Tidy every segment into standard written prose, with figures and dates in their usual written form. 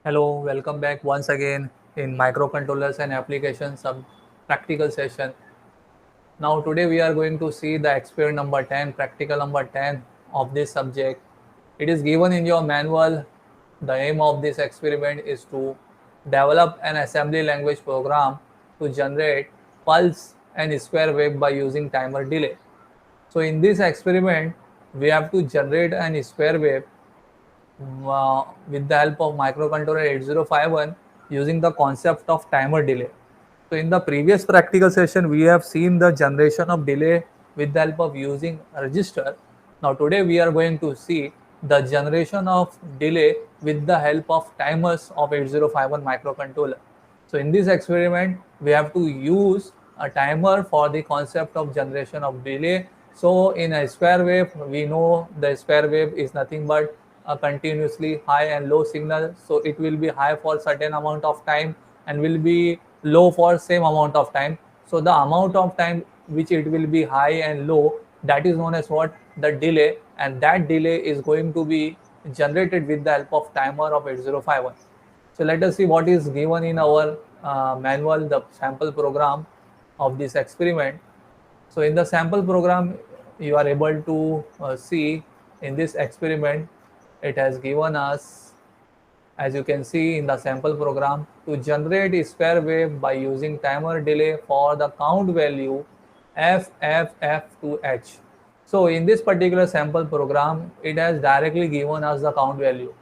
Hello, welcome back once again in microcontrollers and applications sub practical session. Now today we are going to see the experiment number 10, practical number 10 of this subject. It is given in your manual. The aim of this experiment is to develop an assembly language program to generate pulse and square wave by using timer delay. So in this experiment, we have to generate an square wave with the help of microcontroller 8051 using the concept of timer delay. So in the previous practical session, we have seen the generation of delay with the help of using a register. Now today we are going to see the generation of delay with the help of timers of 8051 microcontroller. So in this experiment, we have to use a timer for the concept of generation of delay. So in a square wave, we know the square wave is nothing but a continuously high and low signal. So it will be high for certain amount of time and will be low for same amount of time. So the amount of time which it will be high and low, that is known as what? The delay, and that delay is going to be generated with the help of timer of 8051. So let us see what is given in our manual, the sample program of this experiment. So in the sample program, you are able to see in this experiment, it has given us, as you can see in the sample program, to generate a square wave by using timer delay for the count value FFF2H. So in this particular sample program, it has directly given us the count value.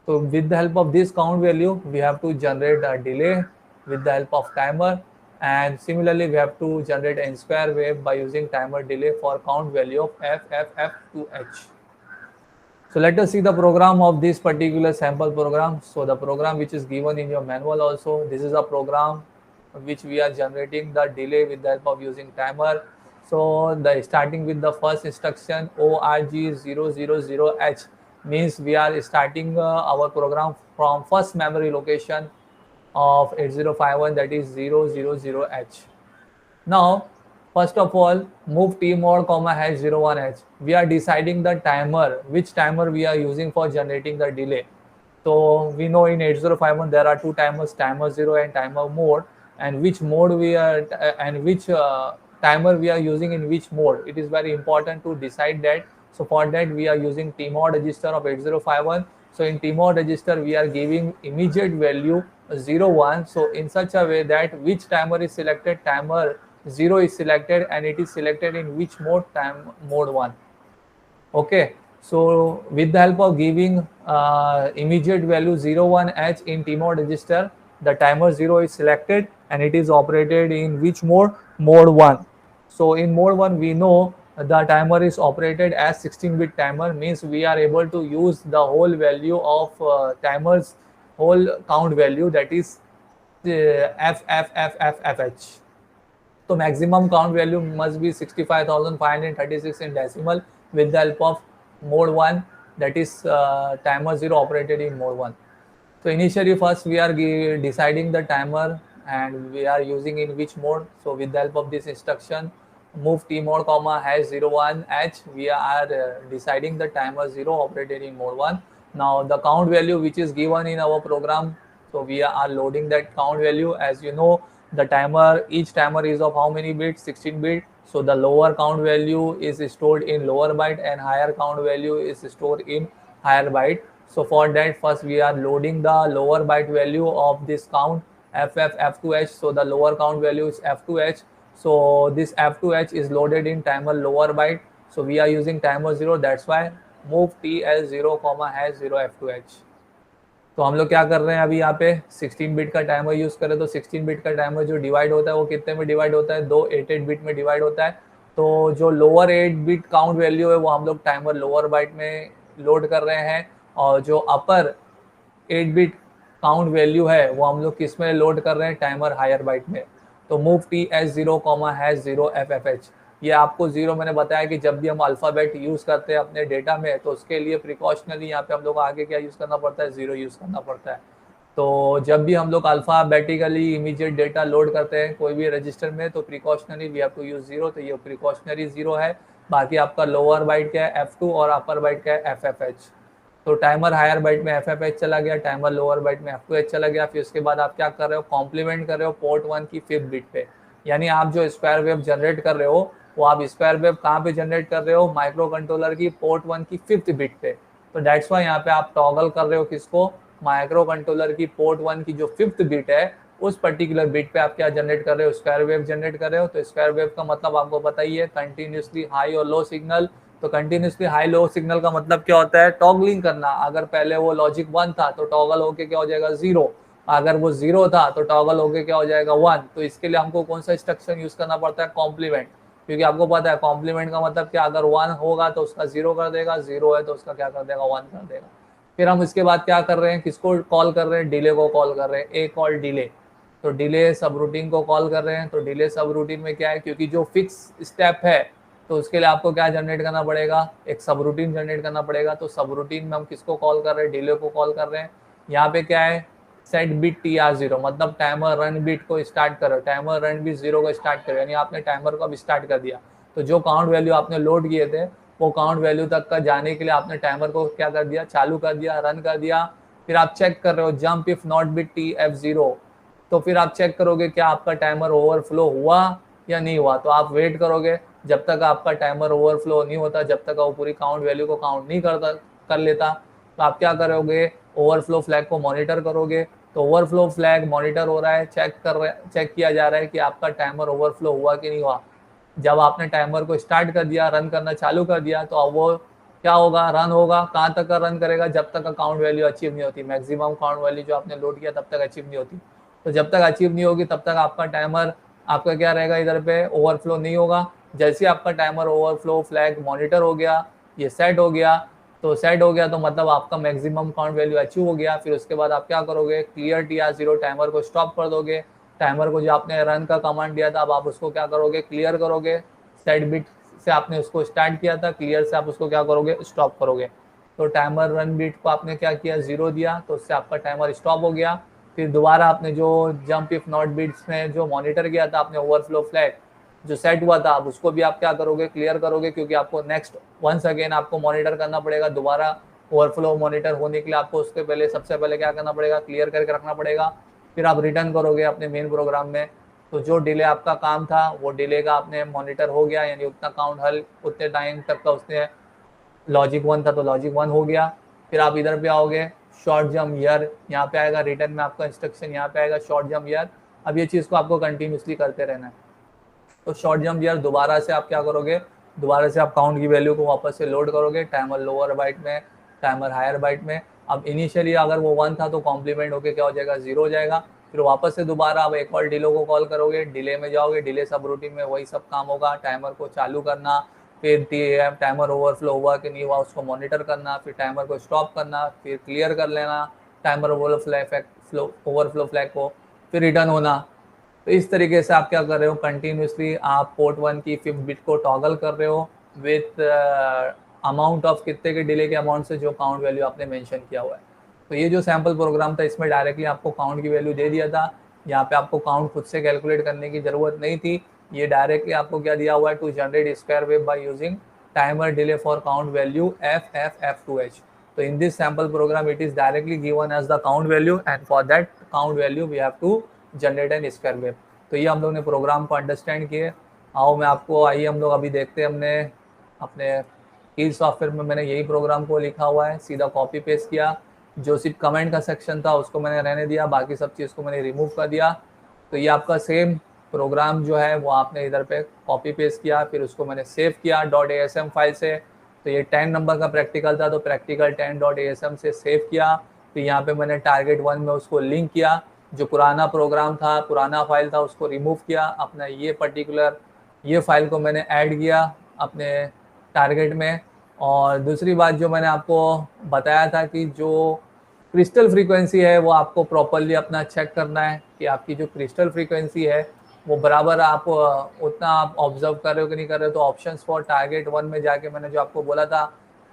So with the help of this count value, we have to generate a delay with the help of timer, and similarly we have to generate a square wave by using timer delay for count value of FFF2H. So let us see the program of this particular sample program. So the program which is given in your manual also, this is a program which we are generating the delay with the help of using timer. So the starting with the first instruction ORG000H means we are starting our program from first memory location of 8051, that is 000H. Now, first of all, move T mod comma hash 01H. We are deciding the timer, which timer we are using for generating the delay. So we know in 8051 there are two timers, timer 0 and timer mode, and which mode we are and which timer we are using in which mode. It is very important to decide that. So for that we are using tmod register of 8051. So in tmod register we are giving immediate value 01. So in such a way that which timer is selected, timer 0 is selected, and it is selected in which mode, time mode 1. Okay, so with the help of giving immediate value 01H in tmod register, the timer 0 is selected and it is operated in which mode? Mode 1. So in mode 1 we know the timer is operated as 16-bit timer, means we are able to use the whole value of timer's whole count value, that is FFFFH. So maximum count value must be 65,536 in decimal with the help of mode 1, that is timer 0 operated in mode 1. So initially first we are deciding the timer and we are using in which mode. So with the help of this instruction move T mode comma hash 01H, we are deciding the timer 0 operated in mode 1. Now the count value which is given in our program, so we are loading that count value. As you know, the timer, each timer is of how many bits? 16 bit. So the lower count value is stored in lower byte and higher count value is stored in higher byte. So for that, first we are loading the lower byte value of this count FF2H. So the lower count value is F2H. So this F2H is loaded in timer lower byte. So we are using timer 0. That's why move TL0 hash 0 F2H. तो हम लोग क्या कर रहे हैं अभी यहाँ पे 16 बिट का टाइमर यूज करें तो 16 बिट का टाइमर जो डिवाइड होता है वो कितने में डिवाइड होता है? दो 8 बिट में डिवाइड होता है. तो जो लोअर 8 बिट काउंट वैल्यू है वो हम लोग टाइमर लोअर बाइट में लोड कर रहे हैं, और जो अपर 8 बिट काउंट वैल्यू है वो हम लोग किस में लोड कर रहे हैं? टाइमर हायर बाइट में. तो मूव TH0 हैश 0 FFH. ये आपको 0 मैंने बताया कि जब भी हम अल्फ़ाबेट यूज़ करते हैं अपने डेटा में तो उसके लिए प्रिकॉशनली यहाँ पे हम लोग आगे क्या यूज़ करना पड़ता है? 0 यूज़ करना पड़ता है. तो जब भी हम लोग अल्फ़ाबेटिकली इमीडिएट डेटा लोड करते हैं कोई भी रजिस्टर में तो प्रिकॉशनली वी हैव टू यूज़ 0. तो ये प्रिकॉशनरी 0 है. बाकी आपका लोअर बाइट क्या है? F2 और अपर बाइट क्या है? FFH. तो टाइमर हायर बाइट में FFH चला गया, टाइमर लोअर बाइट में F2H चला गया। फिर उसके बाद आप क्या कर रहे हो, कॉम्प्लीमेंट कर रहे हो पोर्ट 1 की 5th बिट पे, यानी आप जो स्क्वायर वेव जनरेट कर रहे हो वो आप स्क्वायर वेव कहाँ पे जनरेट कर रहे हो, माइक्रो कंट्रोलर की पोर्ट 1 की 5th बिट पे। तो डेट्स वाई यहाँ पे आप टॉगल कर रहे हो किसको, माइक्रो कंट्रोलर की पोर्ट 1 की जो 5th बिट है उस पर्टिकुलर बिट पे आप क्या जनरेट कर रहे हो, स्क्वायर वेव जनरेट कर रहे हो। तो स्क्वायर वेव का मतलब आपको पता ही है, कंटिन्यूसली हाई और लो सिग्नल। तो कंटिन्यूसली हाई लो सिग्नल का मतलब क्या होता है, टॉगलिंग करना। अगर पहले वो लॉजिक 1 था तो टॉगल होके क्या हो जाएगा 0, अगर वो 0 था तो टॉगल होके क्या हो जाएगा 1। तो इसके लिए हमको कौन सा इंस्ट्रक्शन यूज करना पड़ता है, कॉम्प्लीमेंट, क्योंकि आपको पता है कॉम्प्लीमेंट का मतलब क्या, अगर 1 होगा तो उसका 0 कर देगा, 0 है तो उसका क्या कर देगा 1 कर देगा। फिर हम इसके बाद क्या कर रहे हैं, किसको कॉल कर रहे हैं, डिले को कॉल कर रहे हैं, ए कॉल डिले। तो डिले सब रूटीन को कॉल कर रहे हैं। तो डिले सब रूटीन में क्या है, क्योंकि जो फिक्स स्टेप है तो उसके लिए आपको क्या जनरेट करना पड़ेगा, एक सब रूटीन जनरेट करना पड़ेगा। तो सब रूटीन में हम किसको कॉल कर रहे हैं, डिले को कॉल कर रहे हैं। यहाँ पे क्या है, सेट बिट TR0, मतलब टाइमर रन बिट को स्टार्ट करो, टाइमर रन बिट 0 को स्टार्ट करो, यानी आपने टाइमर को अब स्टार्ट कर दिया। तो जो काउंट वैल्यू आपने लोड किए थे वो काउंट वैल्यू तक का जाने के लिए आपने टाइमर को क्या कर दिया, चालू कर दिया, रन कर दिया। फिर आप चेक कर रहे हो jump if not bit TF0, तो फिर आप चेक करोगे क्या आपका टाइमर ओवरफ्लो हुआ या नहीं हुआ। तो आप वेट करोगे जब तक आपका टाइमर ओवरफ्लो नहीं होता, जब तक वो पूरी काउंट वैल्यू को काउंट नहीं कर लेता। तो आप क्या करोगे, ओवरफ्लो फ्लैग को मॉनिटर करोगे। तो ओवरफ्लो फ्लैग मॉनिटर हो रहा है, चेक किया जा रहा है कि आपका टाइमर ओवरफ्लो हुआ कि नहीं हुआ। जब आपने टाइमर को स्टार्ट कर दिया, रन करना चालू कर दिया, तो अब वो क्या होगा, रन होगा। कहाँ तक का रन करेगा, जब तक का काउंट वैल्यू अचीव नहीं होती, मैक्सिमम काउंट वैल्यू जो आपने लोड किया तब तक अचीव नहीं होती। तो जब तक अचीव नहीं होगी तब तक आपका टाइमर आपका क्या रहेगा, इधर पे ओवरफ्लो नहीं होगा। जैसे आपका टाइमर ओवरफ्लो फ्लैग मॉनिटर हो गया, ये सेट हो गया, तो सेट हो गया तो मतलब आपका मैक्सिमम काउंट वैल्यू अचीव हो गया। फिर उसके बाद आप क्या करोगे, क्लियर TR0, टाइमर को स्टॉप कर दोगे। टाइमर को जो आपने रन का कमांड दिया था अब आप उसको क्या करोगे, क्लियर करोगे। सेट बिट से आपने उसको स्टार्ट किया था, क्लियर से आप उसको क्या करोगे, स्टॉप करोगे। तो टाइमर रन बिट को आपने क्या किया, 0 दिया, तो उससे आपका टाइमर स्टॉप हो गया। फिर दोबारा आपने जो जंप इफ नॉट बिट्स में जो मॉनिटर किया था आपने ओवरफ्लो फ्लैग जो सेट हुआ था, अब उसको भी आप क्या करोगे, क्लियर करोगे, क्योंकि आपको नेक्स्ट वंस अगेन आपको मॉनिटर करना पड़ेगा। दोबारा ओवरफ्लो मॉनिटर होने के लिए आपको उसके पहले सबसे पहले क्या करना पड़ेगा, क्लियर करके रखना पड़ेगा। फिर आप रिटर्न करोगे अपने मेन प्रोग्राम में। तो जो डिले आपका काम था वो डिले का आपने मॉनिटर हो गया, यानी उतना काउंट हल उतने टाइम तक का उसने लॉजिक 1 था तो लॉजिक 1 हो गया। फिर आप इधर पे आओगे, शॉर्ट जम्प ईयर यहाँ पे आएगा, रिटर्न में आपका इंस्ट्रक्शन यहाँ पे आएगा शॉर्ट जम्प ईयर। अब ये चीज़ को आपको कंटिन्यूसली करते रहना है। तो शॉर्ट जम्प ईयर दोबारा से आप क्या करोगे, दोबारा से आप काउंट की वैल्यू को वापस से लोड करोगे, टाइमर लोअर बाइट में, टाइमर हायर बाइट में। अब इनिशियली अगर वो 1 था तो कॉम्प्लीमेंट होके क्या हो जाएगा, 0 हो जाएगा। फिर वापस से दोबारा आप एक और डिले को कॉल करोगे, डिले में जाओगे, डिले सब रूटीन में वही सब काम होगा, टाइमर को चालू करना, फिर टाइमर ओवरफ्लो हुआ कि नहीं हुआ उसको मॉनिटर करना, फिर टाइमर को स्टॉप करना, फिर क्लियर कर लेना टाइमर ओवरफ्लो फ्लैग को, फिर रिटर्न होना। तो इस तरीके से आप क्या कर रहे हो, कंटिन्यूसली आप पोर्ट 1 की 5th बिट को टॉगल कर रहे हो विथ अमाउंट ऑफ कितने के डिले के अमाउंट से जो काउंट वैल्यू आपने मेंशन किया हुआ है। तो ये जो सैम्पल प्रोग्राम था इसमें डायरेक्टली आपको काउंट की वैल्यू दे दिया था। यहाँ पे आपको काउंट खुद से कैलकुलेट करने की ज़रूरत नहीं थी, ये डायरेक्टली आपको क्या दिया हुआ है, to generate square wave by using timer delay for count value FFF2H। तो in this sample program it is directly given as the count value and for that count value we have to generate N square wave. तो ये हम लोग ने programme को understand किए। आओ मैं आपको, आइए हम लोग अभी देखते हैं, हमने अपने कील सॉफ्टवेयर में मैंने यही प्रोग्राम को लिखा हुआ है, सीधा कॉपी पेस्ट किया। जो सिर्फ कमेंट का सेक्शन था उसको मैंने रहने दिया, बाकी सब चीज़ को मैंने रिमूव कर दिया। तो ये आपका सेम प्रोग्राम जो है वो आपने इधर पे कॉपी पेस्ट किया, फिर उसको मैंने सेव किया .asm फाइल से। तो ये 10 नंबर का प्रैक्टिकल था तो प्रैक्टिकल 10.asm से सेव किया। फिर यहाँ पे मैंने टारगेट 1 में उसको लिंक किया, जो पुराना प्रोग्राम था, पुराना फाइल था, उसको रिमूव किया, अपना ये पर्टिकुलर ये फाइल को मैंने ऐड किया अपने टारगेट में। और दूसरी बात जो मैंने आपको बताया था कि जो क्रिस्टल फ्रीक्वेंसी है वो आपको प्रॉपरली अपना चेक करना है कि आपकी जो क्रिस्टल फ्रीक्वेंसी है वो बराबर आप उतना आप ऑब्जर्व कर रहे हो कि नहीं कर रहे हो। तो ऑप्शंस फॉर टारगेट 1 में जाके मैंने जो आपको बोला था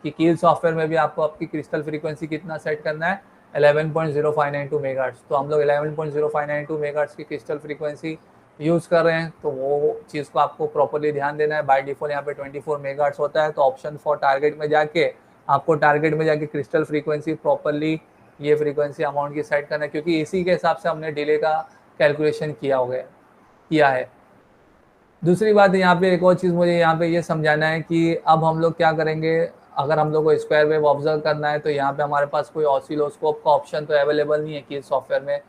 कि कील सॉफ्टवेयर में भी आपको आपकी क्रिस्टल फ्रीक्वेंसी कितना सेट करना है, 11.0592 मेगाहर्ट्ज़। तो हम लोग 11.0592 मेगाहर्ट्ज़ की क्रिस्टल फ्रीक्वेंसी यूज़ कर रहे हैं, तो वो चीज़ को आपको प्रॉपरली ध्यान देना है। बाय डिफ़ॉल्ट यहाँ पे 24 मेगाहर्ट्ज़ होता है, तो ऑप्शन फॉर टारगेट में जाके आपको टारगेट में जाके क्रिस्टल फ्रीक्वेंसी प्रॉपरली ये फ्रीक्वेंसी अमाउंट की सेट करना है, क्योंकि इसी के हिसाब से हमने डिले का कैलकुलेशन किया है। दूसरी बात यहाँ पे एक और चीज़ मुझे यहाँ पे ये समझाना है कि अब हम लोग क्या करेंगे। अगर हम लोग को स्क्वायर वेव ऑब्जर्व करना है तो यहाँ पे हमारे पास कोई ऑसिलोस्कोप का ऑप्शन तो अवेलेबल नहीं है कि सॉफ्टवेयर में।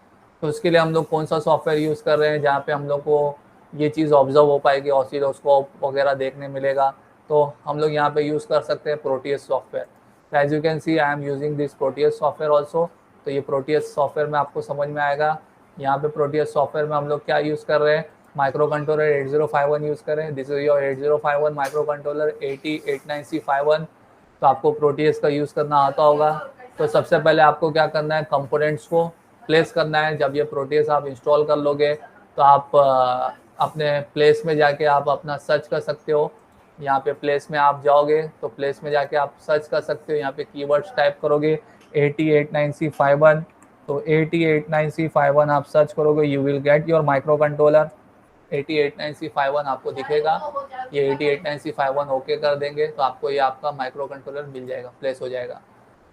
तो उसके लिए हम लोग कौन सा सॉफ्टवेयर यूज़ कर रहे हैं जहाँ पे हम लोग को ये चीज़ ऑब्जर्व हो पाएगी, ऑसिलोस्कोप वगैरह देखने मिलेगा। तो हम लोग यहाँ पे यूज़ कर सकते हैं प्रोटियस सॉफ्टवेयर। तो as you can see I am using this Proteus software also. तो ये प्रोटियस सॉफ्टवेयर में आपको समझ में आएगा। यहाँ पे प्रोटियस सॉफ्टवेयर में हम लोग क्या यूज़ कर रहे हैं, माइक्रो कंट्रोलर 8051 यूज़ करें। This is your 8051 micro controller 8089C51। तो आपको प्रोटियस का यूज़ करना आता होगा। तो सबसे पहले आपको क्या करना है, कंपोनेंट्स को प्लेस करना है। जब ये प्रोटियस आप इंस्टॉल कर लोगे तो आप अपने प्लेस में जाके आप अपना सर्च कर सकते हो। यहाँ पे प्लेस में आप जाओगे तो प्लेस में जाके आप सर्च कर सकते हो। यहाँ पे कीवर्ड्स टाइप करोगे 8089C51। तो 8089C51 आप सर्च करोगे, you will get your micro controller 8089C51 आपको दिखेगा। ये 8089C51 ओके कर देंगे तो आपको ये आपका माइक्रो कंट्रोलर मिल जाएगा, प्लेस हो जाएगा।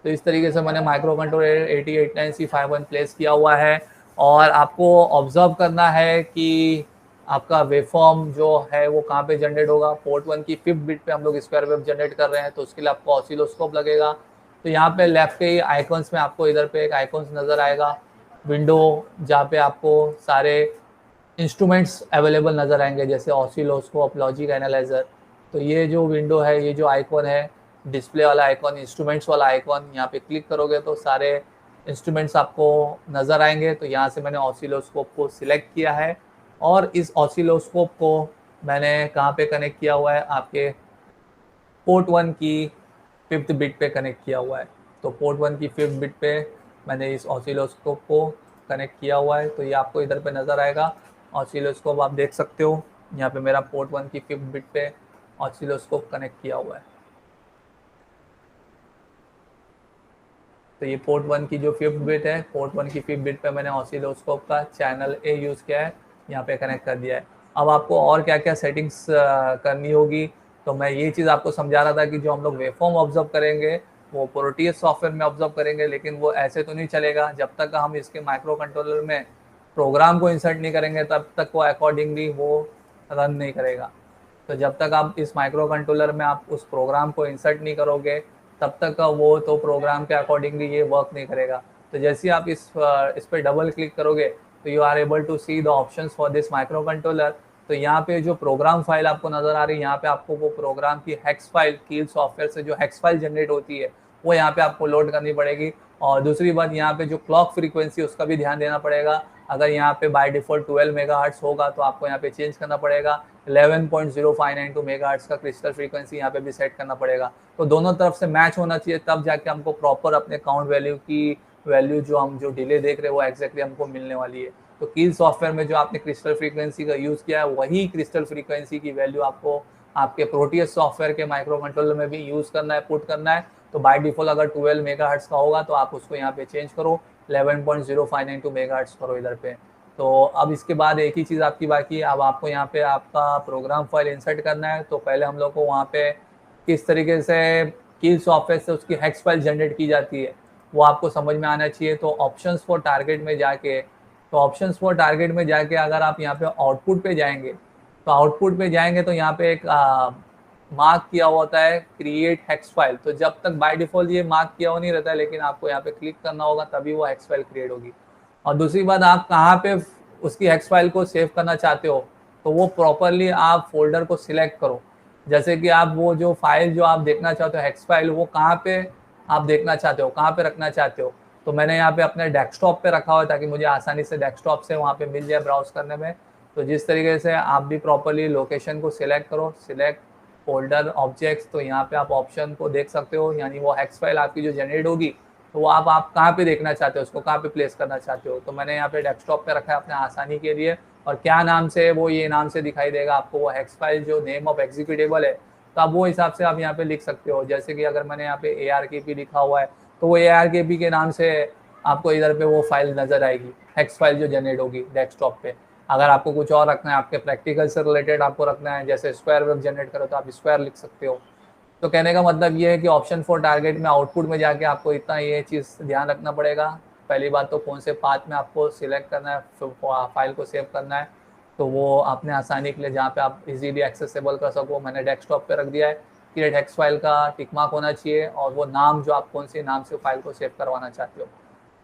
तो इस तरीके से मैंने माइक्रो कंट्रोलर 8089C51 प्लेस किया हुआ है। और आपको ऑब्जर्व करना है कि आपका वेवफॉर्म जो है वो कहाँ पे जनरेट होगा। पोर्ट 1 की 5th बिट पे हम लोग स्क्वायर वेव जनरेट कर रहे हैं, तो उसके लिए आपको ऑसिलोस्कोप लगेगा। तो यहाँ पे लेफ्ट के आइकॉन्स में आपको इधर पे एक आइकॉन्स नज़र आएगा, विंडो, जहाँ पे आपको सारे इंस्ट्रूमेंट्स अवेलेबल नज़र आएंगे, जैसे ऑसिलोस्कोप, लॉजिक एनालाइजर। तो ये जो विंडो है, ये जो आइकॉन है, डिस्प्ले वाला आइकॉन, इंस्ट्रूमेंट्स वाला आइकॉन, यहाँ पे क्लिक करोगे तो सारे इंस्ट्रूमेंट्स आपको नज़र आएंगे। तो यहाँ से मैंने ऑसिलोस्कोप को सिलेक्ट किया है और इस ऑसिलोस्कोप को मैंने कहाँ पे कनेक्ट किया हुआ है, आपके पोर्ट 1 की 5th बिट पे कनेक्ट किया हुआ है। तो पोर्ट 1 की 5th बिट पे मैंने इस ऑसिलोस्कोप को कनेक्ट किया हुआ है। तो ये आपको इधर पे नज़र आएगा ऑसिलोस्कोप, आप देख सकते हो। यहाँ पे मेरा पोर्ट 1 की 5th बिट पे ऑसिलोस्कोप कनेक्ट किया हुआ है। तो ये पोर्ट 1 की जो 5th बिट है, पोर्ट 1 की 5th बिट पे मैंने ऑसिलोस्कोप का चैनल ए यूज़ किया है, यहाँ पे कनेक्ट कर दिया है। अब आपको और क्या क्या सेटिंग्स करनी होगी, तो मैं ये चीज़ आपको समझा रहा था कि जो हम लोग वेवफॉर्म ऑब्जर्व करेंगे वो प्रोटियस सॉफ्टवेयर में ऑब्जर्व करेंगे, लेकिन वो ऐसे तो नहीं चलेगा। जब तक हम इसके माइक्रो कंट्रोलर में प्रोग्राम को इंसर्ट नहीं करेंगे तब तक वो अकॉर्डिंगली वो रन नहीं करेगा। तो जब तक आप इस माइक्रो कंट्रोलर में आप उस प्रोग्राम को इंसर्ट नहीं करोगे तब तक का वो तो प्रोग्राम के अकॉर्डिंगली ये वर्क नहीं करेगा। तो जैसे ही आप इस पर डबल क्लिक करोगे तो you are able to see the options for this microcontroller. तो यहाँ पे जो प्रोग्राम फाइल आपको नज़र आ रही है, यहाँ पे आपको वो प्रोग्राम की हेक्स फाइल, कील सॉफ्टवेयर से जो हेक्स फाइल जनरेट होती है वो यहाँ पे आपको लोड करनी पड़ेगी। और दूसरी बात, यहाँ पे जो क्लॉक फ्रीक्वेंसी उसका भी ध्यान देना पड़ेगा। अगर यहाँ पे बाय डिफ़ॉल्ट 12 मेगाहर्ट्ज़ होगा तो आपको यहाँ पे चेंज करना पड़ेगा 11.0592 मेगाहर्ट्ज़ का क्रिस्टल फ्रीक्वेंसी यहाँ पे भी सेट करना पड़ेगा। तो दोनों तरफ से मैच होना चाहिए, तब जाके हमको प्रॉपर अपने काउंट वैल्यू की वैल्यू जो हम जो डिले देख रहे हैं वो एक्जैक्टली हमको मिलने वाली है। तो कील सॉफ्टवेयर में जो आपने क्रिस्टल फ्रीक्वेंसी का यूज़ किया है वही क्रिस्टल फ्रीक्वेंसी की वैल्यू आपको आपके प्रोटियस सॉफ्टवेयर के माइक्रो कंट्रोलर में भी यूज़ करना है, पुट करना है। तो बाय डिफ़ॉल्ट अगर 12 मेगाहर्ट्ज़ का होगा तो आप उसको यहाँ पे चेंज करो 11.0592 मेगाहर्ट्ज़ करो इधर पे। तो अब इसके बाद एक ही चीज़ आपकी बाकी है, अब आपको यहाँ पे आपका प्रोग्राम फाइल इंसर्ट करना है। तो पहले हम लोग को वहाँ पे किस तरीके से कील सॉफ्टवेयर से उसकी हेक्स फाइल जनरेट की जाती है वो आपको समझ में आना चाहिए। तो ऑप्शंस फॉर टारगेट में जाके अगर आप यहाँ पे आउटपुट पे जाएंगे तो यहाँ पे एक मार्क किया होता है क्रिएट हेक्स फाइल। तो जब तक बाय डिफ़ॉल्ट ये मार्क किया हुआ नहीं रहता है, लेकिन आपको यहाँ पे क्लिक करना होगा तभी वो हेक्स फाइल क्रिएट होगी। और दूसरी बात, आप कहाँ पे उसकी हेक्स फाइल को सेव करना चाहते हो तो वो प्रॉपरली आप फोल्डर को सिलेक्ट करो। जैसे कि आप वो जो फाइल जो आप देखना चाहते हो हेक्स फाइल, वो कहाँ पे आप देखना चाहते हो, कहाँ पे रखना चाहते हो। तो मैंने यहाँ पे अपने डेस्कटॉप पे रखा हुआ है ताकि मुझे आसानी से डेस्कटॉप से वहाँ पे मिल जाए ब्राउज करने में। तो जिस तरीके से आप भी प्रॉपरली लोकेशन को सिलेक्ट करो, सिलेक्ट फोल्डर ऑब्जेक्ट्स, तो यहाँ पे आप ऑप्शन को देख सकते हो, यानी वो हेक्स फाइल आपकी जो जनरेट होगी तो वो आप कहाँ पे देखना चाहते हो, उसको कहाँ पे प्लेस करना चाहते हो। तो मैंने यहाँ पे डेस्कटॉप पे रखा है अपने आसानी के लिए। और क्या नाम से वो ये नाम से दिखाई देगा आपको, वो हेक्स फाइल जो नेम ऑफ एग्जीक्यूटेबल है, तो आप वो हिसाब से आप यहाँ पे लिख सकते हो। जैसे कि अगर मैंने यहाँ पे ARKP लिखा हुआ है तो वो ARKP के नाम से आपको इधर पे वो फाइल नज़र आएगी, हेक्स फाइल जो जनरेट होगी डेस्कटॉप पे। अगर आपको कुछ और रखना है, आपके प्रैक्टिकल से रिलेटेड आपको रखना है, जैसे स्क्वायर वेव जनरेट करो तो आप स्क्वायर लिख सकते हो। तो कहने का मतलब ये है कि ऑप्शन 4 टारगेट में आउटपुट में जाके आपको इतना ये चीज़ ध्यान रखना पड़ेगा। पहली बात तो कौन से पाथ में आपको सिलेक्ट करना है, फाइल को सेव करना है, तो वो आपने आसानी के लिए जहाँ पे आप इजीली एक्सेसिबल कर सको, मैंने डेस्कटॉप पे रख दिया है। क्रिएट टेक्स्ट फाइल का टिक मार्क होना चाहिए और वो नाम जो आप कौन से नाम से फाइल को सेव करवाना चाहते हो।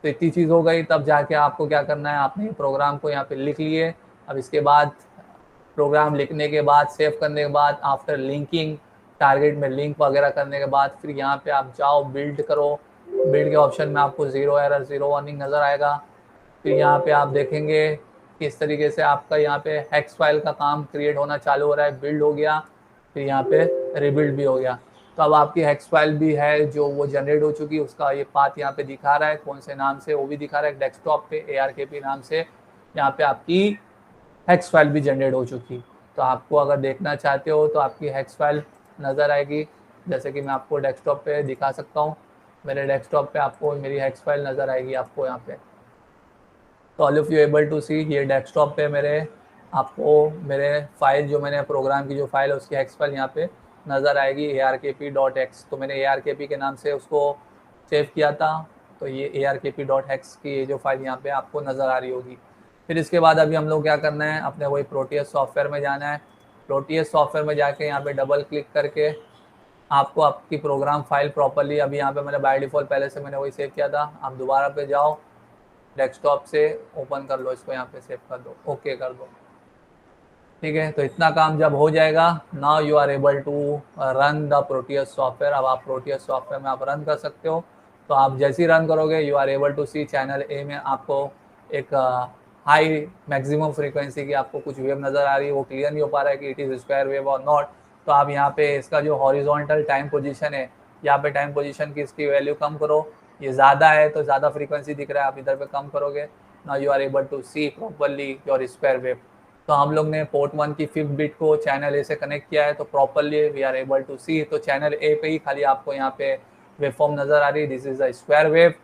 तो इतनी चीज़ हो गई, तब जाके आपको क्या करना है, आपने प्रोग्राम को यहाँ पे लिख लिए। अब इसके बाद प्रोग्राम लिखने के बाद, सेव करने के बाद, आफ्टर लिंकिंग, टारगेट में लिंक वगैरह करने के बाद, फिर यहाँ पे आप जाओ बिल्ड करो। बिल्ड के ऑप्शन में आपको 0 एरर 0 वार्निंग नज़र आएगा। फिर यहाँ पे आप देखेंगे किस तरीके से आपका यहाँ पे हेक्स फाइल का काम क्रिएट होना चालू हो रहा है, बिल्ड हो गया, फिर यहाँ पे रिबिल्ड भी हो गया। तो अब आपकी हेक्स फाइल भी है जो वो जनरेट हो चुकी, उसका ये पाथ यहाँ पे दिखा रहा है, कौन से नाम से वो भी दिखा रहा है डेस्कटॉप पे, ARKP नाम से। यहाँ पे आपकी हेक्स फाइल भी जनरेट हो चुकी। तो आपको अगर देखना चाहते हो तो आपकी हेक्स फाइल नज़र आएगी, जैसे कि मैं आपको डेस्कटॉप पे दिखा सकता हूँ। मेरे डेस्कटॉप पे आपको मेरी हेक्स फाइल नज़र आएगी आपको यहाँ पे। तो all of you able to see, ये डेस्कटॉप पे मेरे आपको मेरे फाइल जो मैंने प्रोग्राम की जो फाइल है उसकी हेक्स फाइल यहाँ पे नज़र आएगी, ARKP.x। तो मैंने ARKP के नाम से उसको सेव किया था, तो ये ARKP.x की ये जो फाइल यहाँ पे आपको नज़र आ रही होगी। फिर इसके बाद अभी हम लोग क्या करना है, अपने वही प्रोटियस सॉफ्टवेयर में जाना है। प्रोटियस सॉफ्टवेयर में जाके यहाँ पे डबल क्लिक करके आपको आपकी प्रोग्राम फाइल प्रॉपरली, अभी यहाँ पे मैंने बाय डिफ़ॉल्ट पहले से मैंने वही सेव किया था, आप दोबारा पे जाओ, डेस्कटॉप से ओपन कर लो, इसको यहाँ पे सेव कर दो, ओके कर दो। ठीक है, तो इतना काम जब हो जाएगा, now you are able to run the Proteus software. अब आप प्रोटियस सॉफ्टवेयर में आप रन कर सकते हो। तो आप जैसे ही रन करोगे, you are able to see channel A में आपको एक हाई मैक्सिमम फ्रीक्वेंसी की आपको कुछ वेव नज़र आ रही है। वो क्लियर नहीं हो पा रहा है कि इट इज़ स्क्वायर वेव और नॉट। तो आप यहाँ पे इसका जो हॉरिजॉन्टल टाइम पोजीशन है, यहाँ पे टाइम पोजीशन की इसकी वैल्यू कम करो, ये ज़्यादा है तो ज़्यादा फ्रीक्वेंसी दिख रहा है, आप इधर पे कम करोगे, now you are able to see properly your square wave. तो हम लोग ने पोर्ट 1 की 5th बिट को चैनल ए से कनेक्ट किया है, तो properly we are able to see. तो चैनल ए पे ही खाली आपको यहाँ पे वेव फॉर्म नज़र आ रही है, this is a square wave.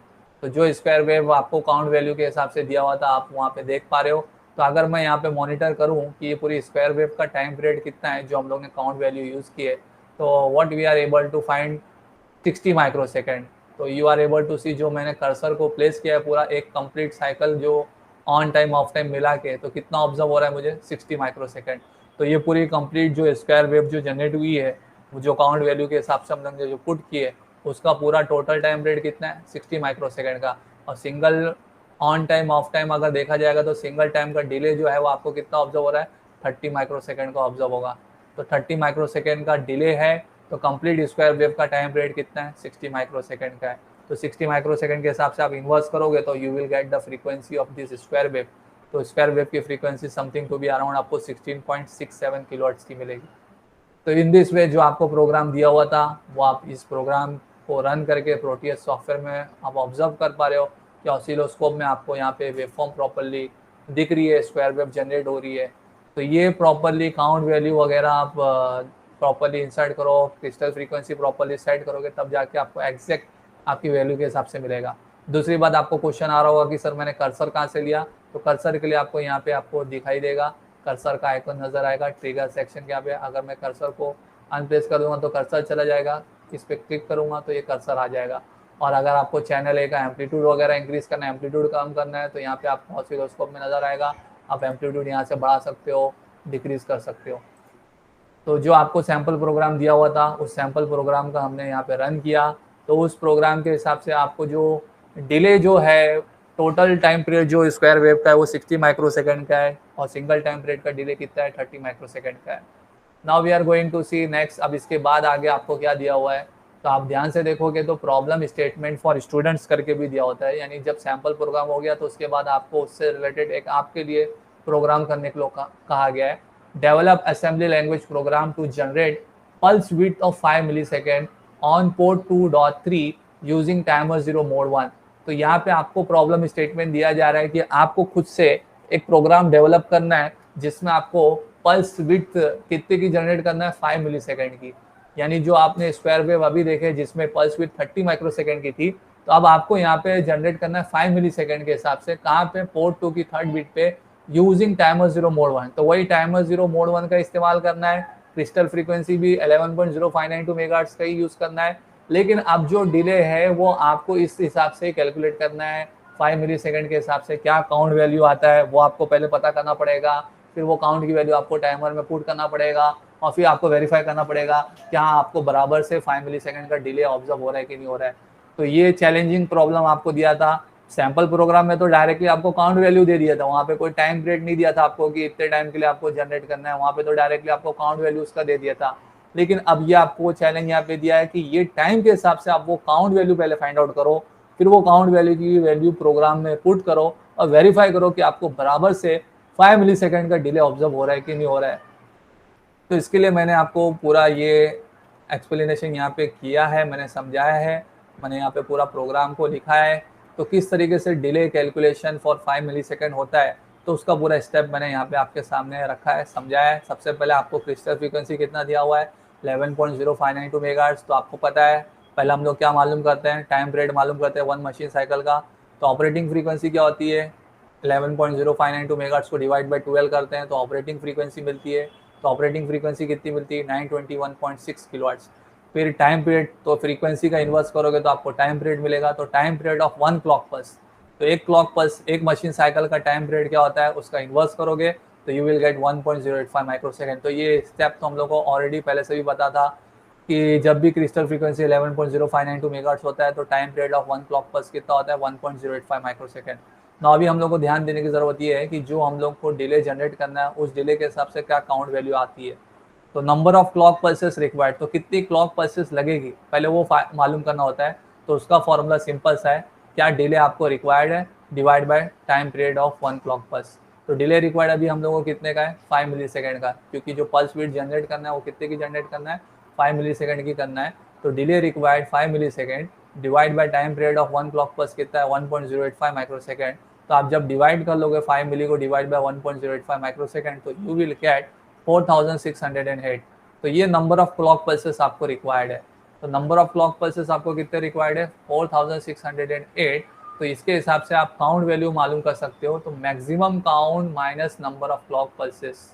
तो जो स्क्वायर वेव आपको काउंट वैल्यू के हिसाब से दिया हुआ था आप वहाँ पे देख पा रहे हो। तो अगर मैं यहाँ पे मॉनिटर करूँ कि ये पूरी स्क्वायर वेव का टाइम पीरियड कितना है जो हम लोग ने काउंट वैल्यू यूज़ की है, तो what we are able to find 60 microsecond. तो you are able to see, जो मैंने कर्सर को प्लेस किया है पूरा एक कंप्लीट साइकिल जो ऑन टाइम ऑफ टाइम मिला के, तो कितना ऑब्जर्व हो रहा है मुझे, 60 माइक्रोसेकेंड। तो ये पूरी कंप्लीट जो स्क्वायर वेव जो जनरेट हुई है, वो जो काउंट वैल्यू के हिसाब से हम लोग ने जो पुट किए, उसका पूरा टोटल टाइम पीरियड कितना है, 60 माइक्रोसेकेंड का। और single on time off time अगर देखा जाएगा तो सिंगल टाइम का डिले जो है वो आपको कितना ऑब्जर्व हो रहा है, 30 माइक्रोसेकेंड का ऑब्जर्व होगा। तो 30 माइक्रोसेकेंड का डिले है, तो कंप्लीट स्क्वायर वेव का टाइम पीरियड कितना है, 60 माइक्रोसेकेंड का है। तो 60 माइक्रोसेकेंड के हिसाब से आप इन्वर्स करोगे तो you will get the frequency of this square wave. तो स्क्वायर वेव की frequency something to be around आपको 16.67 किलोहर्ट्ज़ की मिलेगी। तो इन दिस वे जो आपको प्रोग्राम दिया हुआ था, वो आप इस प्रोग्राम को रन करके प्रोटियस सॉफ्टवेयर में आप ऑब्जर्व कर पा रहे हो कि ऑसिलोस्कोप में आपको यहाँ पे वेवफॉर्म प्रॉपरली दिख रही है, स्क्वायर वेव जनरेट हो रही है। तो ये प्रॉपरली काउंट वैल्यू वगैरह आप प्रॉपरली इंसर्ट करो, क्रिस्टल फ्रीक्वेंसी प्रॉपरली सेट करोगे, तब जाके आपको एग्जैक्ट आपकी वैल्यू के हिसाब से मिलेगा। दूसरी बात, आपको क्वेश्चन आ रहा होगा कि सर मैंने कर्सर कहाँ से लिया, तो कर्सर के लिए आपको यहाँ पे आपको दिखाई देगा, कर्सर का आइकन नज़र आएगा ट्रिगर सेक्शन के यहाँ पे। अगर मैं कर्सर को अनप्रेस कर दूंगा तो कर्सर चला जाएगा, इस पर क्लिक करूँगा तो ये कर्सर आ जाएगा। और अगर आपको चैनल ए का एम्पलीट्यूड वगैरह इंक्रीज़ करना है, एम्पलीट्यूड कम करना है, तो यहाँ पे आपको ऑसिलोस्कोप में नज़र आएगा, आप एम्पलीट्यूड यहाँ से बढ़ा सकते हो, डिक्रीज़ कर सकते हो। तो जो आपको सैम्पल प्रोग्राम दिया हुआ था, उस सैम्पल प्रोग्राम का हमने यहाँ पे रन किया, तो उस प्रोग्राम के हिसाब से आपको जो डिले जो है, टोटल टाइम पीरियड जो स्क्वायर वेव का है वो 60 माइक्रोसेकंड का है, और सिंगल टाइम पीरियड का डिले कितना है, 30 माइक्रोसेकंड का है। Now we are going to see next. अब इसके बाद आगे आपको क्या दिया हुआ है, तो आप ध्यान से देखोगे तो प्रॉब्लम स्टेटमेंट फॉर स्टूडेंट्स करके भी दिया होता है। यानी जब सैम्पल प्रोग्राम हो गया तो उसके बाद आपको उससे रिलेटेड एक आपके लिए प्रोग्राम करने के लिए कहा गया है, develop assembly language program to generate pulse width of 5 millisecond on port 2.3 using timer 0 mode 1। तो यहाँ पे आपको प्रॉब्लम स्टेटमेंट दिया जा रहा है कि आपको खुद से एक प्रोग्राम डेवलप करना है जिसमें आपको पल्स विड्थ कितने की जनरेट करना है, 5 मिलीसेकंड की। यानी जो आपने स्क्वायर वेव अभी देखे जिसमें पल्स विड्थ 30 माइक्रोसेकंड की थी, तो अब आपको यहाँ पे जनरेट करना है 5 मिलीसेकंड के हिसाब से। कहाँ पे, पोर्ट 2 की 3rd बिट पे यूजिंग टाइमर 0 मोड 1। तो वही टाइमर 0 मोड 1 का इस्तेमाल करना है, क्रिस्टल फ्रीक्वेंसी भी 11.0592 मेगाहर्ट्ज का ही यूज़ करना है, लेकिन अब जो डिले है वो आपको इस हिसाब से कैलकुलेट करना है, 5 मिली सेकेंड के हिसाब से क्या काउंट वैल्यू आता है वो आपको पहले पता करना पड़ेगा, फिर वो काउंट की वैल्यू आपको टाइमर में पुट करना पड़ेगा और फिर आपको वेरीफाई करना पड़ेगा क्या आपको बराबर से 5 मिली सेकेंड का डिले ऑब्जर्व हो रहा है कि नहीं हो रहा है। तो ये चैलेंजिंग प्रॉब्लम आपको दिया था। सैम्पल प्रोग्राम में तो डायरेक्टली आपको काउंट वैल्यू दे दिया था, वहाँ पे कोई टाइम पीरियड नहीं दिया था आपको कि इतने टाइम के लिए आपको जनरेट करना है, वहाँ पे तो डायरेक्टली आपको काउंट वैल्यू उसका दे दिया था। लेकिन अब ये आपको चैलेंज यहाँ पे दिया है कि ये टाइम के हिसाब से आप वो काउंट वैल्यू पहले फाइंड आउट करो, फिर वो काउंट वैल्यू की वैल्यू प्रोग्राम में पुट करो और वेरीफाई करो कि आपको बराबर से 5 मिली सेकेंड का डिले ऑब्जर्व हो रहा है कि नहीं हो रहा है। तो इसके लिए मैंने आपको पूरा ये एक्सप्लेनेशन यहाँ पे किया है, मैंने समझाया है, मैंने यहाँ पे पूरा प्रोग्राम को लिखा है। तो किस तरीके से delay calculation for 5 millisecond होता है तो उसका पूरा स्टेप मैंने यहाँ पे आपके सामने रखा है, समझाया है। सबसे पहले आपको क्रिस्टल फ्रीक्वेंसी कितना दिया हुआ है 11.0592 मेगाहर्ट्ज, तो आपको पता है। पहले हम लोग क्या मालूम करते हैं, टाइम पीरियड मालूम करते हैं 1 मशीन साइकिल का। तो ऑपरेटिंग फ्रीक्वेंसी क्या होती है 11.0592 मेगाहर्ट्ज को डिवाइड बाई 12 करते हैं तो ऑपरेटिंग फ्रीक्वेंसी मिलती है। तो ऑपरेटिंग फ्रीक्वेंसी कितनी मिलती है 921.6 किलोहर्ट्ज। फिर टाइम पीरियड, तो फ्रीक्वेंसी का इन्वर्स करोगे तो आपको टाइम पीरियड मिलेगा। तो time period of 1 clock pulse, तो एक क्लॉक पल्स एक मशीन साइकिल का टाइम पीरियड क्या होता है उसका इन्वर्स करोगे तो यू विल गेट 1.085 माइक्रोसेकंड। तो ये स्टेप तो हम लोग को ऑलरेडी पहले से भी पता था कि जब भी क्रिस्टल फ्रीक्वेंसी 11.0592 मेगाहर्ट्ज होता है तो time period of 1 clock pulse कितना होता है 1.085 माइक्रोसेकंड। ना अभी हम लोग को ध्यान देने की ज़रूरत ये है कि जो हम लोग को डिले जनरेट करना है उस डिले के हिसाब से क्या काउंट वैल्यू आती है। तो number of clock pulses required, तो कितनी क्लॉक पल्सेस लगेगी पहले वो मालूम करना होता है। तो उसका फॉर्मूला सिंपल सा है, क्या डिले आपको रिक्वायर्ड है divide by time period of 1 clock pulse. तो डिले रिक्वायर्ड अभी हम लोगों को कितने का है 5 मिली सेकेंड का, क्योंकि जो पल्स विड्थ जनरेट करना है वो कितने की जनरेट करना है 5 मिली सेकेंड की करना है। तो delay required 5 millisecond divide by time period of 1 clock pulse कितना है 1.085 माइक्रोसेकंड। तो आप जब डिवाइड कर लोगे 5 मिली को डिवाइड बाय 1.085 माइक्रोसेकंड तो यू विल गेट 4608। तो ये नंबर ऑफ क्लॉक पल्सेस आपको रिक्वायर्ड है। तो नंबर ऑफ क्लॉक पल्सेस आपको कितने रिक्वायर्ड है 4608। तो इसके हिसाब से आप काउंट वैल्यू मालूम कर सकते हो। तो maximum count minus number of clock pulses,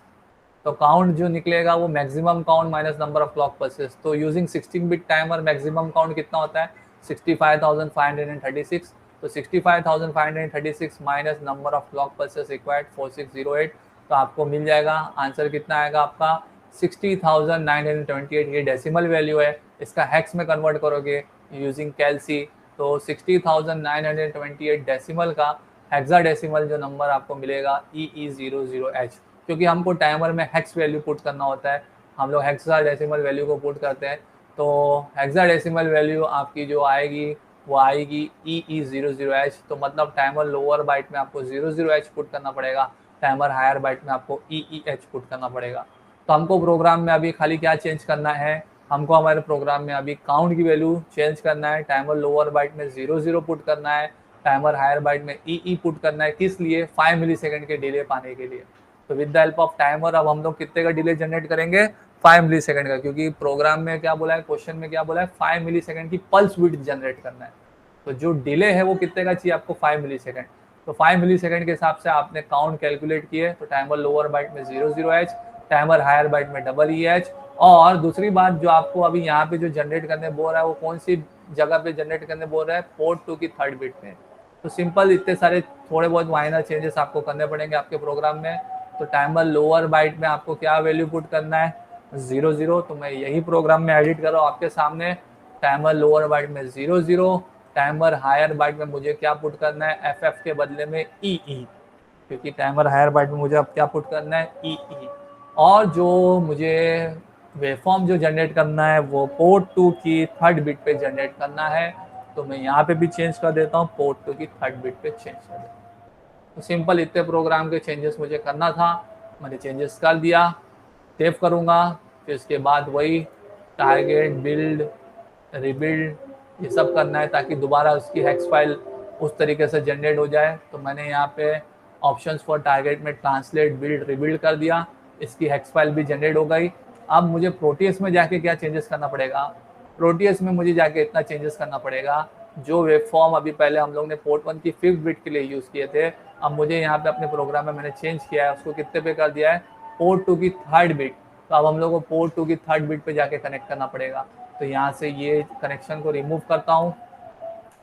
तो काउंट जो निकलेगा वो maximum count minus number of clock pulses. तो using 16 bit timer maximum count कितना होता है 65,536। तो 65,536 minus number of clock pulses required 4608। तो आपको मिल जाएगा आंसर कितना आएगा आपका 60,928। ये डेसिमल वैल्यू है, इसका हेक्स में कन्वर्ट करोगे यूजिंग कैलसी तो 60,928 डेसिमल का हेक्साडेसिमल जो नंबर आपको मिलेगा EE00H, क्योंकि हमको टाइमर में हेक्स वैल्यू पुट करना होता है, हम लोग हेक्साडेसिमल वैल्यू को पुट करते हैं। तो हेक्साडेसिमल वैल्यू आपकी जो आएगी वो आएगी EE00H। तो मतलब टाइमर लोअर बाइट में आपको 00H पुट करना पड़ेगा, टाइमर हायर बाइट में आपको EEH पुट करना पड़ेगा। तो हमको प्रोग्राम में अभी खाली क्या चेंज करना है, हमको हमारे प्रोग्राम में अभी काउंट की वैल्यू चेंज करना है। टाइमर लोअर बाइट में 00 पुट करना है, टाइमर हायर बाइट में EE पुट करना है। किस लिए 5 मिली सेकेंड के डिले पाने के लिए। तो with the help off timer अब हम लोग कितने का डिले जनरेट करेंगे 5 मिली सेकेंड का, क्योंकि प्रोग्राम में क्या बोला है क्वेश्चन में क्या बोला है 5 मिली सेकेंड की पल्स विड्थ जनरेट करना है। तो जो डिले है वो कितने का चाहिए आपको 5 मिली सेकेंड। तो 5 मिली सेकेंड के हिसाब से आपने काउंट कैलकुलेट किए। तो टाइमर लोअर बाइट में 00H, टाइमर हायर बाइट में EEH। और दूसरी बात जो आपको अभी यहाँ पे जो जनरेट करने बोल रहा है वो कौन सी जगह पे जनरेट करने बोल रहा है पोर्ट 2 की 3rd बिट में। तो सिंपल इतने सारे थोड़े बहुत माइनर चेंजेस आपको करने पड़ेंगे आपके प्रोग्राम में। तो टाइमर लोअर बाइट में आपको क्या वैल्यू पुट करना है 00। तो मैं यही प्रोग्राम में एडिट कर रहा हूँ आपके सामने। टाइमर लोअर बाइट में 00, टाइमर हायर बाइट में मुझे क्या पुट करना है FF के बदले में EE, क्योंकि टाइमर हायर बाइट में मुझे अब क्या पुट करना है EE। और जो मुझे वेवफॉर्म जो जनरेट करना है वो पोर्ट 2 की 3rd बिट पे जनरेट करना है। तो मैं यहाँ पे भी चेंज कर देता हूँ, पोर्ट 2 की 3rd बिट पे चेंज कर देता हूँ। तो सिंपल इतने प्रोग्राम के चेंजेस मुझे करना था, मैंने चेंजेस कर दिया, सेव करूँगा। फिर इसके बाद वही टारगेट बिल्ड रिबिल्ड ये सब करना है ताकि दोबारा उसकी हेक्स फाइल उस तरीके से जनरेट हो जाए। तो मैंने यहाँ पे ऑप्शंस फॉर टारगेट में ट्रांसलेट बिल्ड रिबिल्ड कर दिया, इसकी हेक्स फाइल भी जनरेट हो गई। अब मुझे प्रोटियस में जाके क्या चेंजेस करना पड़ेगा, प्रोटियस में मुझे जाके इतना चेंजेस करना पड़ेगा, जो वेब फॉर्म अभी पहले हम लोग ने पोर्ट 1 की 5th बिट के लिए यूज़ किए थे, अब मुझे यहाँ पे अपने प्रोग्राम में मैंने चेंज किया है, उसको कितने पे कर दिया है पोर्ट 2 की 3rd बिट। तो अब हम लोग को पोर्ट 2 की थर्ड बिट पे जाके कनेक्ट करना पड़ेगा। तो यहाँ से ये कनेक्शन को रिमूव करता हूँ,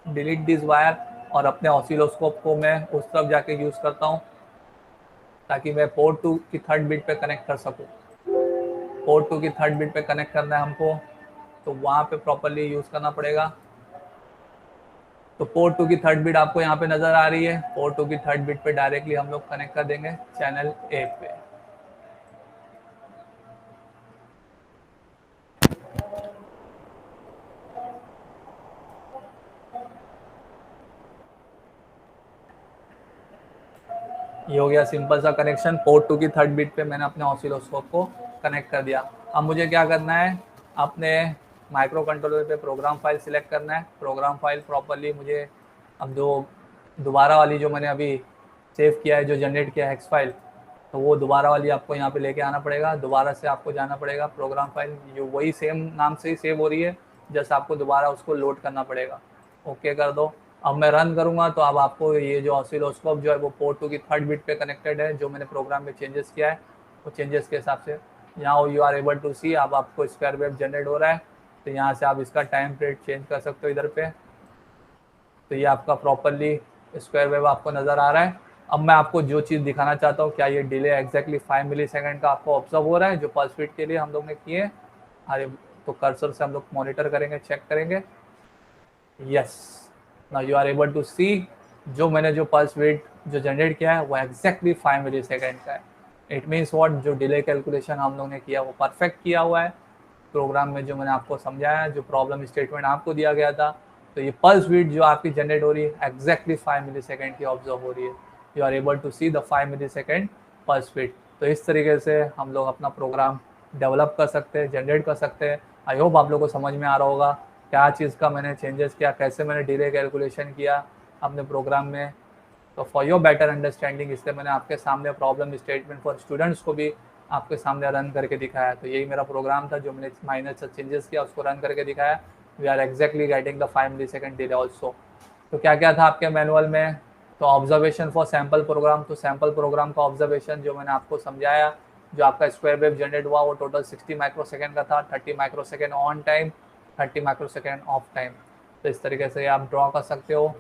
डिलीट दिस वायर, और अपने ऑसिलोस्कोप को मैं उस तरफ जाके यूज़ करता हूँ ताकि मैं पोर्ट 2 की थर्ड बिट पे कनेक्ट कर सकूँ। पोर्ट 2 की थर्ड बिट पे कनेक्ट करना है हमको, तो वहाँ पे प्रॉपरली यूज़ करना पड़ेगा। तो पोर्ट 2 की थर्ड बिट आपको यहाँ पे नज़र आ रही है। पोर्ट 2 की थर्ड बिट पे डायरेक्टली हम लोग कनेक्ट कर देंगे चैनल ए पे। ये हो गया सिंपल सा कनेक्शन। पोर्ट 2 की थर्ड बिट पे मैंने अपने ऑसिलोस्कोप को कनेक्ट कर दिया। अब मुझे क्या करना है, अपने माइक्रो कंट्रोलर पे प्रोग्राम फाइल सिलेक्ट करना है। प्रोग्राम फाइल प्रॉपरली मुझे अब दोबारा वाली जो मैंने अभी सेव किया है, जो जनरेट किया है हेक्स फाइल, तो वो दोबारा वाली आपको यहाँ पे लेके आना पड़ेगा। दोबारा से आपको जाना पड़ेगा प्रोग्राम फाइल, जो वही सेम नाम से ही सेव हो रही है, जैसे आपको दोबारा उसको लोड करना पड़ेगा। ओके कर दो। अब मैं रन करूँगा तो अब आपको ये जो ऑसिलोस्कोप जो है वो पोर्ट 2 की थर्ड बिट पे कनेक्टेड है। जो मैंने प्रोग्राम में चेंजेस किया है वो चेंजेस के हिसाब से यहाँ यू आर एबल टू सी, अब आपको स्क्वायर वेव जनरेट हो रहा है। तो यहाँ से आप इसका टाइम पीरियड चेंज कर सकते हो इधर पे। तो ये आपका प्रॉपरली स्क्वायर वेव आपको नज़र आ रहा है। अब मैं आपको जो चीज़ दिखाना चाहता हूँ, क्या ये डिले एग्जैक्टली 5 मिली सेकेंड का आपको ऑब्जर्व हो रहा है जो पल्स विड्थ के लिए हम लोग ने किए। अरे तो कर्सर से हम लोग मॉनिटर करेंगे, चेक करेंगे। Yes, now you are able to see जो मैंने जो पल्स विड्थ जो जनरेट किया है वो एग्जैक्टली 5 मिली सेकेंड का है। इट मीन्स व्हाट, जो डिले कैलकुलेशन हम लोग ने किया वो परफेक्ट किया हुआ है प्रोग्राम में, जो मैंने आपको समझाया, जो प्रॉब्लम स्टेटमेंट आपको दिया गया था। तो ये पल्स विड्थ जो आपकी जनरेट हो रही है एग्जैक्टली 5 मिली सेकेंड की ऑब्जर्व हो रही है। You are able to see the 5 millisecond pulse width. तो इस तरीके से हम लोग अपना प्रोग्राम डेवलप कर सकते हैं, जनरेट कर सकते हैं। आई होप आप लोग को समझ में आ रहा होगा क्या चीज़ का मैंने चेंजेस किया, कैसे मैंने डिले कैलकुलेशन किया अपने प्रोग्राम में। तो फॉर योर बेटर अंडरस्टैंडिंग इसलिए मैंने आपके सामने प्रॉब्लम स्टेटमेंट फॉर स्टूडेंट्स को भी आपके सामने रन करके दिखाया। तो यही मेरा प्रोग्राम था जो मैंने माइनर से चेंजेस किया, उसको रन करके दिखाया। We are exactly getting the 5 millisecond delay also. तो क्या क्या था आपके मैनुअल में, तो ऑब्जर्वेशन फॉर सैम्पल प्रोग्राम, तो सैम्पल प्रोग्राम का ऑब्जर्वेशन जो मैंने आपको समझाया, जो आपका स्क्वायर वेव जनरेट हुआ वो टोटल 60 माइक्रोसेकेंड का था। 30 microsecond on time, 30 microsecond of time. तो इस तरीके से आप ड्रॉ कर सकते हो।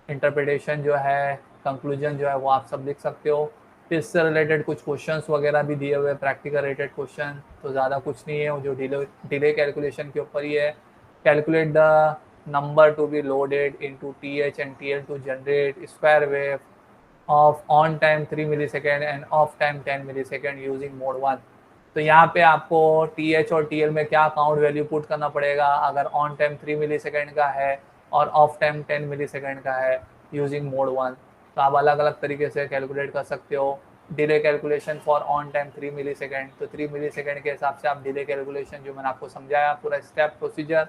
इंटरप्रिटेशन जो है, कंक्लूजन जो है वो आप सब लिख सकते हो। फिर इससे रिलेटेड कुछ क्वेश्चंस वगैरह भी दिए हुए, प्रैक्टिकल रिलेटेड क्वेश्चन, तो ज़्यादा कुछ नहीं है, वो जो डिले कैलकुलेशन के ऊपर ही है। Calculate the number to be loaded into TH and TL to generate square wave of on time 3 millisecond and off time 10 millisecond using mode 1। तो यहाँ पे आपको TH और TL में क्या काउंट वैल्यू पुट करना पड़ेगा अगर ऑन टाइम 3 मिली सेकेंड का है और ऑफ टाइम 10 मिली सेकेंड का है यूजिंग मोड 1। तो आप अलग अलग तरीके से कैलकुलेट कर सकते हो। Delay calculation for on time 3 millisecond, तो 3 मिली सेकेंड के हिसाब से आप डिले कैलकुलेशन जो मैंने आपको समझाया पूरा स्टेप प्रोसीजर,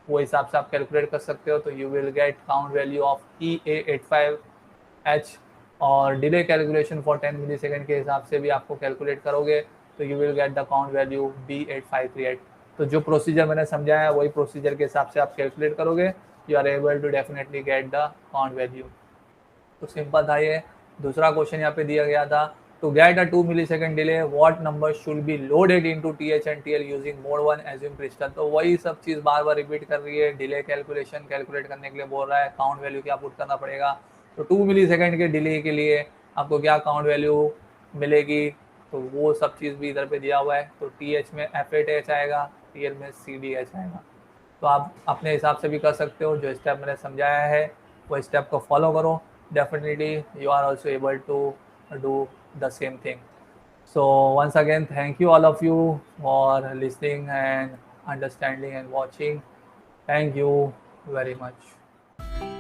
वो हिसाब से आप कैलकुलेट कर सकते हो। तो you will get count value of EA85H। और delay calculation for 10 millisecond के हिसाब से भी आपको कैलकुलेट करोगे तो you will get the count value B8538। तो जो प्रोसीजर मैंने समझाया वही प्रोसीजर के हिसाब से आप कैलकुलेट करोगे, you are able to definitely get the count value. तो सिंपल था ये। दूसरा क्वेश्चन यहाँ पे दिया गया था, to get a 2 millisecond delay what number should be loaded into TH and TL using mode 1 assume crystal. तो वही सब चीज़ बार बार रिपीट कर रही है। डिले कैलकुलेशन कैलकुलेट करने के लिए बोल रहा है, काउंट वैल्यू क्या पुट करना पड़ेगा। तो 2 मिली सेकेंड के डिले के लिए आपको क्या काउंट वैल्यू मिलेगी, तो वो सब चीज़ भी इधर पे दिया हुआ है। तो TH में F8H आएगा, TL में CDH आएगा। तो आप अपने हिसाब से भी कर सकते हो। जो स्टेप मैंने समझाया है वो स्टेप को फॉलो करो, definitely you are also able to do the same thing. So once again, thank you all of you for listening and understanding and watching. Thank you very much.